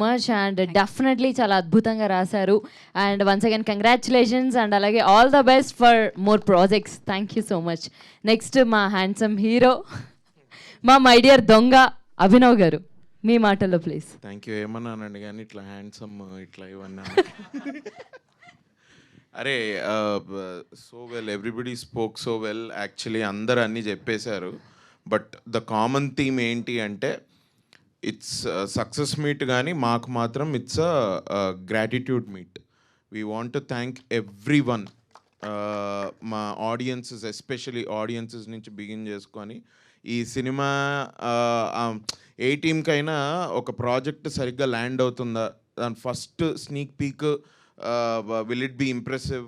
Much and definitely చాలా అద్భుతంగా రాశారు. And once again congratulations and అలాగే all the best for more projects. Thank you so much. Next మా handsome hero, మా my dear దొంగ అభినవ్ గారు, మీ మాటల్లో ప్లీజ్. Thank you. ఏమన్నానండి కానీ ఇట్లా హ్యాండ్సమ్ ఇట్లా ఇవన్నీ అరే so well, everybody spoke so well. Actually అందరు అన్నీ చెప్పేశారు. బట్ ద కామన్ థీమ్ ఏంటి అంటే ఇట్స్ సక్సెస్ మీట్, కానీ మాకు మాత్రం it's gratitude meet. We want to thank every one, మా ఆడియన్సెస్, ఎస్పెషలీ ఆడియన్సెస్ నుంచి బిగిన్ చేసుకొని ఈ సినిమా ఏ టీమ్కైనా ఒక ప్రాజెక్ట్ సరిగ్గా ల్యాండ్ అవుతుందా, దాని first sneak peek will it be impressive,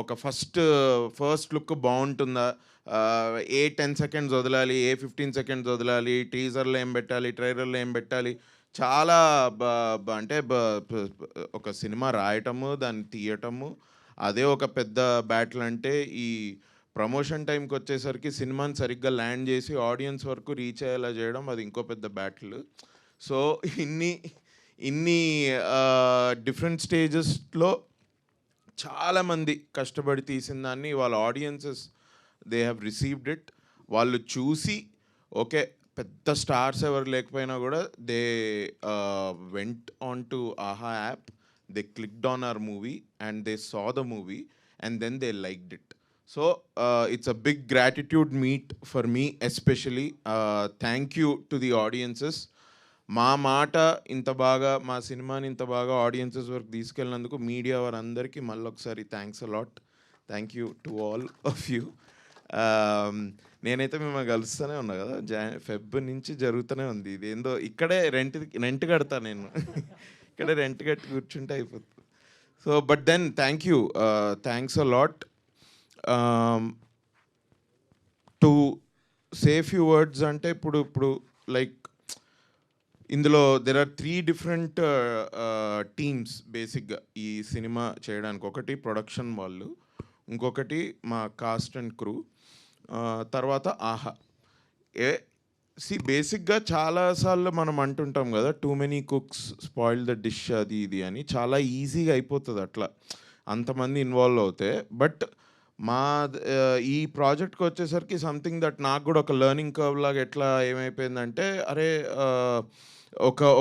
ఒక ఫస్ట్ లుక్ బాగుంటుందా, ఏ 10 seconds వదలాలి, ఏ 15 seconds వదలాలి, టీజర్లో ఏం పెట్టాలి, ట్రైలర్లో ఏం పెట్టాలి, చాలా అంటే ఒక సినిమా రాయటము, దాన్ని తీయటము, అదే ఒక పెద్ద బ్యాటిల్. అంటే ఈ ప్రమోషన్ టైంకి వచ్చేసరికి సినిమాని సరిగ్గా ల్యాండ్ చేసి ఆడియన్స్ వరకు రీచ్ అయ్యేలా చేయడం, అది ఇంకో పెద్ద బ్యాటిల్. సో ఇన్ని డిఫరెంట్ స్టేజెస్లో చాలామంది కష్టపడి తీసిన దాన్ని వాళ్ళ audiences they have received it. వాళ్ళు చూసి ఓకే, పెద్ద స్టార్స్ ఎవరు లేకపోయినా కూడా they went on to Aha app, they clicked on our movie and they saw the movie and then they liked it. So it's a big gratitude meet for me especially. Thank you to the audiences. మా మాట ఇంత బాగా, మా సినిమాని ఇంత బాగా audiences వరకు తీసుకెళ్ళినందుకు media వారందరికీ మళ్ళొకసారి thanks a lot. Thank you to all of you. నేనైతే మిమ్మల్ని కలుస్తూనే ఉన్నా కదా, ఫెబ్ నుంచి జరుగుతూనే ఉంది. ఇది ఏందో ఇక్కడే రెంట్ కడతా నేను ఇక్కడే రెంట్ కట్టి కూర్చుంటే అయిపోతుంది. So but then thank you, thanks a lot. To say few words అంటే ఇప్పుడు లైక్ ఇందులో దెర్ ఆర్ 3 different టీమ్స్ బేసిక్గా ఈ సినిమా చేయడానికి. ఒకటి ప్రొడక్షన్ వాళ్ళు, ఇంకొకటి మా కాస్ట్ అండ్ క్రూ, తర్వాత ఆహా. బేసిక్గా చాలాసార్లు మనం అంటుంటాం కదా, too many cooks spoil the dish, అది ఇది అని. చాలా ఈజీగా అయిపోతుంది అట్లా అంతమంది ఇన్వాల్వ్ అవుతే. బట్ మా ఈ ప్రాజెక్ట్కి వచ్చేసరికి సంథింగ్ దట్ నాకు కూడా ఒక లెర్నింగ్ కర్వ్ లాగా ఎట్లా ఏమైపోయిందంటే, అరే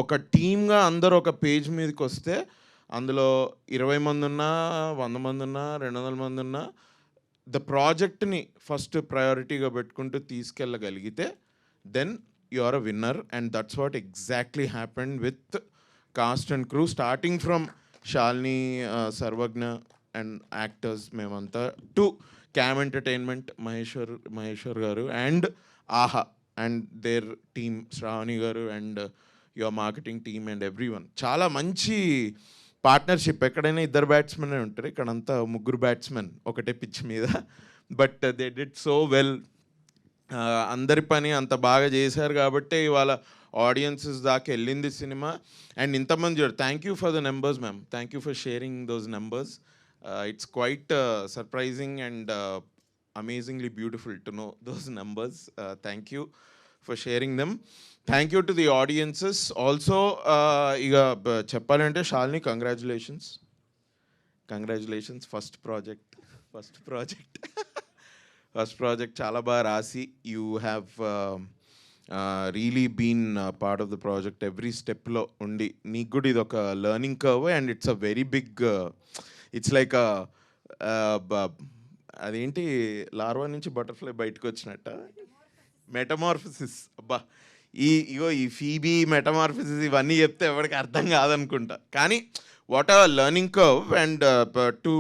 ఒక టీమ్గా అందరూ ఒక పేజ్ మీదకి వస్తే అందులో 20 మంది ఉన్నా, 100 మంది ఉన్నా, 200 మంది ఉన్నా, ద ప్రాజెక్ట్ని ఫస్ట్ ప్రయారిటీగా పెట్టుకుంటూ తీసుకెళ్ళగలిగితే then you are a winner. And that's what exactly happened with cast and crew, starting from Shalini, Sarvagna and actors మేమంతా, to cam entertainment Maheshwar garu and Aha and their team, Shravani garu and your marketing team and everyone. చాలా మంచి partnership. ఎక్కడైనా 2 batsmen ఉంటారు, ఇక్కడంతా 3 batsmen ఒకటే pitch మీద. But they did so well. అందరి పని అంత బాగా చేశారు కాబట్టి ఇవాళ ఆడియన్సెస్ దాకా వెళ్ళింది సినిమా. అండ్ ఇంతమంది చూడు, thank you for the numbers ma'am, thank you for sharing those numbers. It's quite surprising and amazingly beautiful to know those numbers. Thank you for sharing them. Thank you to the audiences also. Iga cheppalante Shalini, congratulations first project chala ba rasi. You have really been part of the project every step lo undi. Neeku kuda idoka learning curve and it's a very big it's like a అదేంటి larva నుంచి butterfly బయటకు వచ్చినట్ట, metamorphosis. అబ్బా, ఈ Phoebe metamorphosis ఇవన్నీ చెప్తే ఎవరికి అర్థం కాదనుకుంటా. కానీ what are learning curve. And to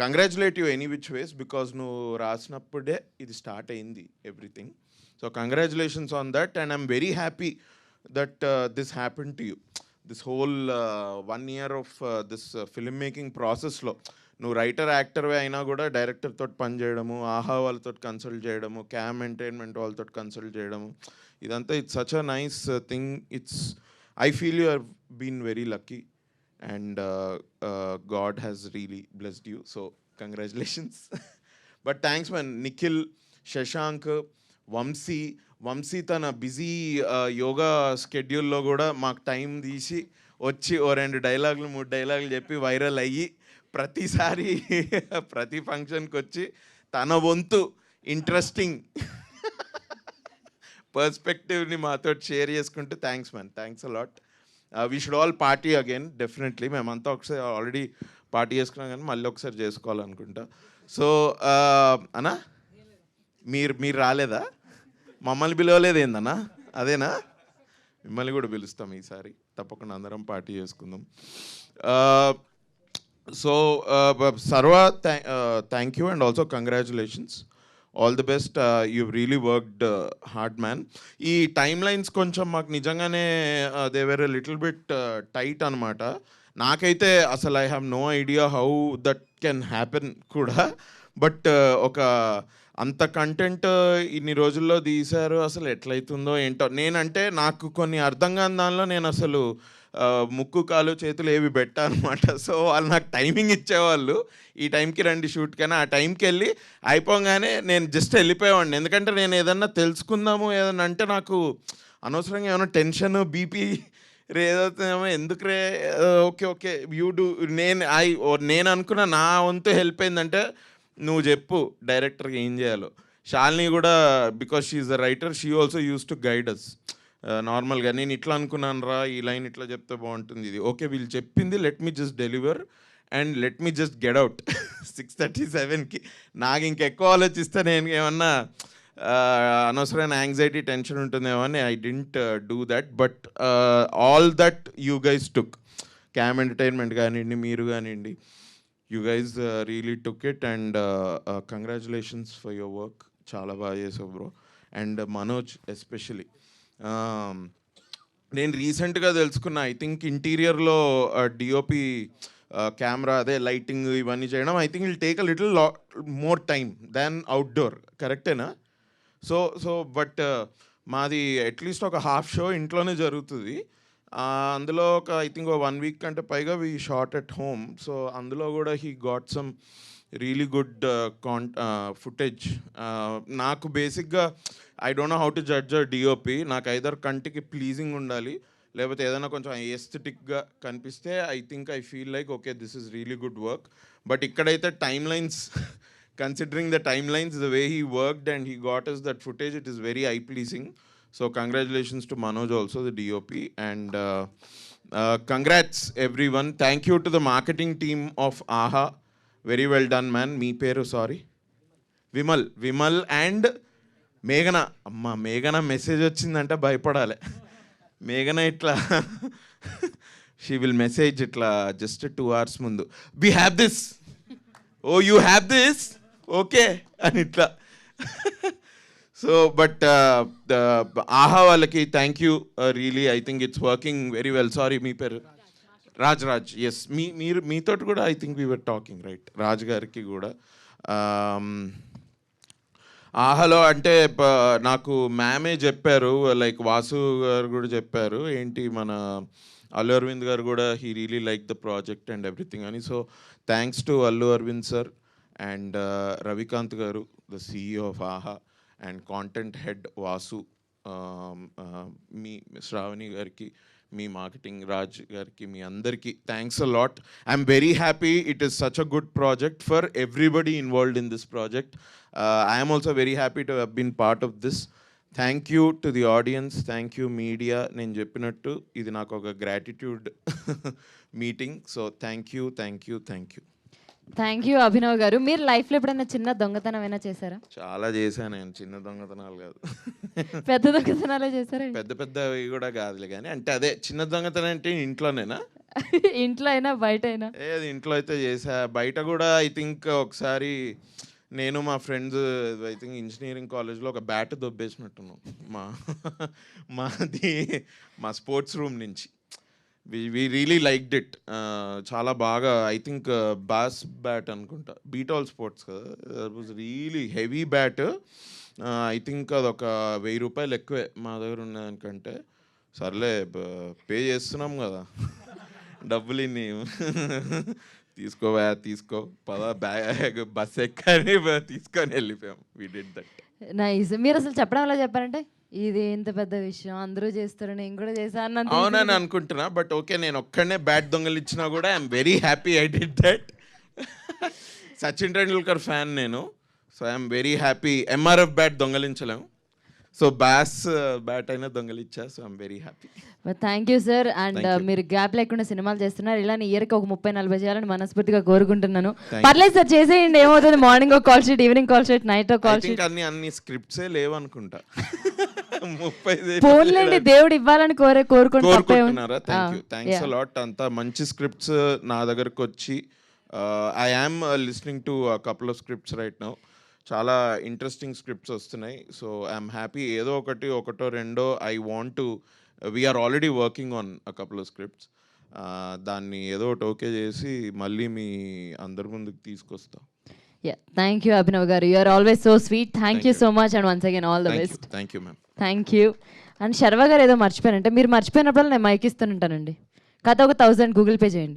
congratulate you any which ways, because నువ్వు రాసినప్పుడే ఇది స్టార్ట్ అయింది everything. So congratulations on that. And I'm very happy that this happen to you. This whole 1 year of this film making ప్రాసెస్లో నువ్వు writer, యాక్టర్వే అయినా కూడా డైరెక్టర్తో పనిచేయడము, ఆహా వాళ్ళతో కన్సల్ట్ చేయడము, క్యామ్ ఎంటర్టైన్మెంట్ వాళ్ళతో కన్సల్ట్ చేయడము, ఇదంతా it's such a nice thing. I feel you have been very lucky and god has really blessed you. So congratulations. But thanks man, Nikhil, Shashank, Vamsi, Vamsi తన బిజీ యోగా స్కెడ్యూల్లో కూడా మాకు టైం తీసి వచ్చి ఓ 2 డైలాగులు 3 డైలాగులు చెప్పి వైరల్ అయ్యి ప్రతిసారి ప్రతి ఫంక్షన్కి వచ్చి తన వంతు ఇంట్రెస్టింగ్ పర్స్పెక్టివ్ని మాతో షేర్ చేసుకుంటూ thanks man, thanks a lot. We should all party again definitely. మేమంతా ఒకసారి ఆల్రెడీ పార్టీ చేసుకున్నాం కానీ మళ్ళీ ఒకసారి చేసుకోవాలనుకుంటా. సో అన్నా మీరు రాలేదా? మమ్మల్ని పిలవలేదు ఏందన్నా? అదేనా? మిమ్మల్ని కూడా పిలుస్తాం ఈసారి, తప్పకుండా అందరం పార్టీ చేసుకుందాం. సో సర్వ thank you and also congratulations, all the best. You really worked hard man. ఈ టైమ్ లైన్స్ కొంచెం మాకు నిజంగానే they were little bit tight అనమాట. నాకైతే అసలు I have no idea how that can happen కూడా. బట్ ఒక అంత కంటెంట్ ఇన్ని రోజుల్లో తీశారు, అసలు ఎట్లయితుందో ఏంటో. నేనంటే నాకు కొన్ని అర్థం కాని దానిలో నేను అసలు ముక్కు కాలు చేతులు ఏవి పెట్టానమాట. సో వాళ్ళు నాకు టైమింగ్ ఇచ్చేవాళ్ళు, ఈ టైంకి రండి షూట్, కానీ ఆ టైంకి వెళ్ళి అయిపోగానే నేను జస్ట్ వెళ్ళిపోయేవాడిని. ఎందుకంటే నేను ఏదన్నా తెలుసుకుందాము ఏదన్నా అంటే నాకు అనవసరంగా ఏమైనా టెన్షన్ బీపీ ఏదవుతుందేమో, ఎందుకు రే, ఓకే ఓకే యూ డూ. నేను అనుకున్న నా వంతు హెల్ప్ ఏంటంటే నువ్వు చెప్పు డైరెక్టర్కి ఏం చేయాలో. శాలిని కూడా because she is the writer, she also use to guide us. నార్మల్గా నేను ఇట్లా అనుకున్నాను రా, ఈ లైన్ ఇట్లా చెప్తే బాగుంటుంది, ఇది ఓకే వీళ్ళు చెప్పింది let me just deliver and let me just get out 6:37కి. నాకు ఇంకెక్కువ ఆలోచిస్తే నేను ఏమన్నా అనవసరమైన యాంగ్జైటీ టెన్షన్ ఉంటుందేమో అని I didn't do that. But all that you guys took, cam entertainment కానివ్వండి, మీరు కానివ్వండి, you guys really took it. And congratulations for your work, చాలా బాగా చేసావు బ్రో. అండ్ మనోజ్ ఎస్పెషలీ, నేను రీసెంట్గా తెలుసుకున్నా, ఐ థింక్ ఇంటీరియర్లో డిఓపి కెమెరా అదే లైటింగ్ ఇవన్నీ చేయడం I think will take a little more time than outdoor, కరెక్టేనా? సో బట్ మాది అట్లీస్ట్ ఒక హాఫ్ షో ఇంట్లోనే జరుగుతుంది. అందులో ఒక ఐ థింక్ 1 వీక్ కంటే పైగా we shot at home. So అందులో కూడా he got some really good footage. నాకు బేసిక్గా I don't know how to judge DOP. నాకు ఐదర్ కంటికి ప్లీజింగ్ ఉండాలి, లేకపోతే ఏదైనా కొంచెం ఎస్థెటిక్గా కనిపిస్తే I think I feel like okay this is really good work. But ఇక్కడైతే timelines, considering the timelines, the way he worked and he got us that footage, it is very eye-pleasing. So congratulations to Manoj also, the DOP, and congrats everyone. Thank you to the marketing team of AHA. Very well done, man. Me peru, sorry. Vimal and Meghana. Amma, Meghana message వచ్చిందంటే భయపడాలి. Meghana ఇట్లా she will message ఇట్లా just 2 hours ముందు, we have this. Oh, you have this? Okay. అని ఇట్లా. So but Aha వాళ్ళకి thank you really. I think it's working very well. Sorry మీ పేరు? రాజ్. ఎస్, మీరు మీతో కూడా I think we were talking right. Raj గారికి కూడా ఆహాలో అంటే నాకు మ్యామే చెప్పారు, లైక్ వాసు గారు కూడా చెప్పారు, ఏంటి మన అల్లు అరవింద్ గారు కూడా he really like the project and everything అని. So thanks to Allu Aravind sir and Ravikanth garu, the CEO of Aha, and content head Vasu, మీ శ్రావణి గారికి, మీ మార్కెటింగ్ రాజ్ గారికి, మీ అందరికీ thanks a lot. I'm very happy. It is such a good project for everybody involved in this project. I'm also very happy to have been part of this. Thank you to the audience, thank you media. నేను చెప్పినట్టు ఇది నాకు ఒక gratitude meeting. So thank you. Thank you Abhinav గారు. మీరు లైఫ్లో ఎప్పుడైనా చిన్న దొంగతనం అయినా చేశారా? చాలా చేశాను నేను. చిన్న దొంగతనాలు కాదు, పెద్ద దొంగతనాలే చేశారా? పెద్దవి కూడా కాదులే, కానీ అంటే అదే చిన్న దొంగతనం అంటే ఇంట్లోనేనా? ఇంట్లో అయినా బయట అయినా? ఏది ఇంట్లో అయితే చేసా, బయట కూడా ఐ థింక్ ఒకసారి నేను మా ఫ్రెండ్స్ ఐ థింక్ ఇంజనీరింగ్ కాలేజ్లో ఒక బ్యాట్ దొబ్బేసినట్టున్నాం మా స్పోర్ట్స్ రూమ్ నుంచి. వి రియలీ లైక్డ్ ఇట్, చాలా బాగా. ఐ థింక్ బాస్ బ్యాట్ అనుకుంటా, బీటాల్ స్పోర్ట్స్ కదా, that was really heavy bat. I think అదొక 1000 రూపాయలు ఎక్కువే మా దగ్గర ఉన్నదానికంటే. సర్లే పే చేస్తున్నాం కదా, డబ్బులు ఇన్ని తీసుకో పదా బ్యాగ్ బస్ ఎక్కని తీసుకొని వెళ్ళిపోయాం. We did that. నైస్. మీరు అసలు చెప్పడం ఎలా చెప్పారంటే ఇది ఎంత పెద్ద విషయం, అందరూ చేస్తారు నేను కూడా చేశాను అన్నంత అవునని అనుకుంటున్నా, బట్ ఓకే నేను ఒక్కడనే బ్యాట్ దొంగలిచ్చినా కూడా I'm very happy I did that. Sachin Tendulkar fan నేను, so I'm very happy. MRF bat దొంగలించలేము, సో బ్యాస్ బ్యాట్ అయినా దొంగలిచ్చా, so I'm very happy. Thank you sir. And మీరు గ్యాప్ లేకుండా సినిమాలు చేస్తున్నారు, ఇలానే ఇయర్కి ఒక 30-40 చేయాలని మనస్ఫూర్తిగా కోరుకుంటున్నాను. పర్లేదు సార్, చేసేయండి, ఏమవుతుంది. మార్నింగ్ ఒక call sheet, evening call sheet, night ఒక కాల్ షీట్. అన్ని స్క్రిప్ట్సే లేవనుకుంటా. 30 ఫోన్లేండి, దేవుడు ఇవ్వాలని కోరుకుంటున్నారా? Thanks a lot. అంత మంచి స్క్రిప్ట్స్ నా దగ్గరకు వచ్చి I am listening to couple of scripts right now. చాలా ఇంట్రెస్టింగ్ స్క్రిప్ట్స్ వస్తున్నాయి, సో ఐఎమ్ హ్యాపీ. ఏదో ఒకటో రెండో I want to, we're already working on a couple of scripts. దాన్ని ఏదో ఒకటి ఓకే చేసి మళ్ళీ మీ అందరి ముందుకు తీసుకొస్తాం. Thank you Abhinav garu, you are always so sweet. Thank you so much and once again all the best. Thank you ma'am. Thank you. And Sharwa garu ఏదో మర్చిపోయారంటే, మీరు మర్చిపోయినప్పుడు నేను మైక్ ఇస్తుంటానండి, కథ ఒక 1000 గూగుల్ పే చేయండి.